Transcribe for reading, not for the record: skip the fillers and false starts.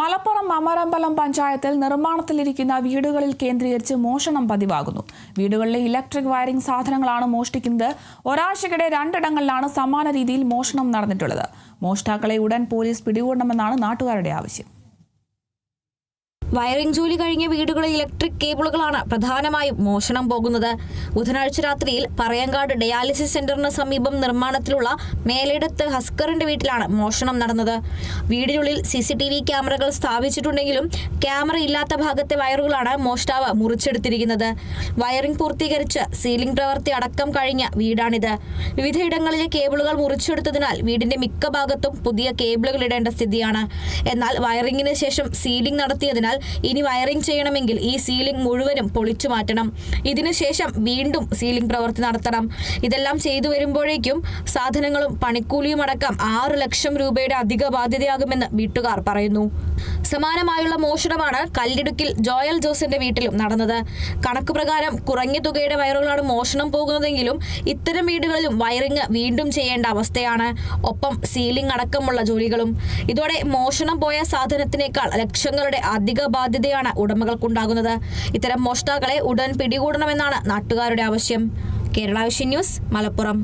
മലപ്പുറം അമരമ്പലം പഞ്ചായത്തിൽ നിർമ്മാണത്തിലിരിക്കുന്ന വീടുകളിൽ കേന്ദ്രീകരിച്ച് മോഷണം പതിവാകുന്നു. വീടുകളിലെ ഇലക്ട്രിക് വയറിംഗ് സാധനങ്ങളാണ് മോഷ്ടിക്കുന്നത്. ഒരാഴ്ചക്കിടെ 2 ഇടങ്ങളിലാണ് സമാന രീതിയിൽ മോഷണം നടന്നിട്ടുള്ളത്. മോഷ്ടാക്കളെ ഉടൻ പോലീസ് പിടികൂടണമെന്നാണ് നാട്ടുകാരുടെ ആവശ്യം. വയറിംഗ് ജോലി കഴിഞ്ഞ വീടുകളിൽ ഇലക്ട്രിക് കേബിളുകളാണ് പ്രധാനമായും മോഷണം പോകുന്നത്. ബുധനാഴ്ച രാത്രിയിൽ പറയങ്കാട് ഡയാലിസിസ് സെന്ററിന് സമീപം നിർമ്മാണത്തിലുള്ള മേലേടത്ത് ഹസ്കറിന്റെ വീട്ടിലാണ് മോഷണം നടന്നത്. വീടിനുള്ളിൽ CCTV ക്യാമറകൾ സ്ഥാപിച്ചിട്ടുണ്ടെങ്കിലും ക്യാമറ ഇല്ലാത്ത ഭാഗത്തെ വയറുകളാണ് മോഷ്ടാവ് മുറിച്ചെടുത്തിരിക്കുന്നത്. വയറിംഗ് പൂർത്തീകരിച്ച് സീലിംഗ് പ്രവൃത്തി അടക്കം കഴിഞ്ഞ വീടാണിത്. വിവിധയിടങ്ങളിലെ കേബിളുകൾ മുറിച്ചെടുത്തതിനാൽ വീടിന്റെ മിക്ക ഭാഗത്തും പുതിയ കേബിളുകൾ ഇടേണ്ട സ്ഥിതിയാണ്. എന്നാൽ വയറിംഗിന് ശേഷം സീലിംഗ് നടത്തിയതിനാൽ ഇനി വയറിംഗ് ചെയ്യണമെങ്കിൽ ഈ സീലിംഗ് മുഴുവനും പൊളിച്ചു മാറ്റണം. ഇതിനുശേഷം വീണ്ടും സീലിംഗ് പ്രവൃത്തി നടത്തണം. ഇതെല്ലാം ചെയ്തു വരുമ്പോഴേക്കും സാധനങ്ങളും പണിക്കൂലിയും അടക്കം 6 ലക്ഷം രൂപയുടെ അധിക ബാധ്യതയാകുമെന്ന് വീട്ടുകാർ പറയുന്നു. സമാനമായുള്ള മോഷണമാണ് കല്ലിടുക്കിൽ ജോയൽ ജോസിന്റെ വീട്ടിലും നടന്നത്. കണക്ക് പ്രകാരം കുറഞ്ഞ തുകയുടെ വയറുകളാണ് മോഷണം പോകുന്നതെങ്കിലും ഇത്തരം വീടുകളിലും വയറിംഗ് വീണ്ടും ചെയ്യേണ്ട അവസ്ഥയാണ്. ഒപ്പം സീലിംഗ് അടക്കമുള്ള ജോലികളും. ഇതോടെ മോഷണം പോയ സാധനത്തിനേക്കാൾ ലക്ഷങ്ങളുടെ അധിക ബാധ്യതയാണ് ഉടമകൾക്കുണ്ടാകുന്നത്. ഇത്തരം മോഷ്ടാക്കളെ ഉടൻ പിടികൂടണമെന്നാണ് നാട്ടുകാരുടെ ആവശ്യം. Kerala vision news, Malappuram.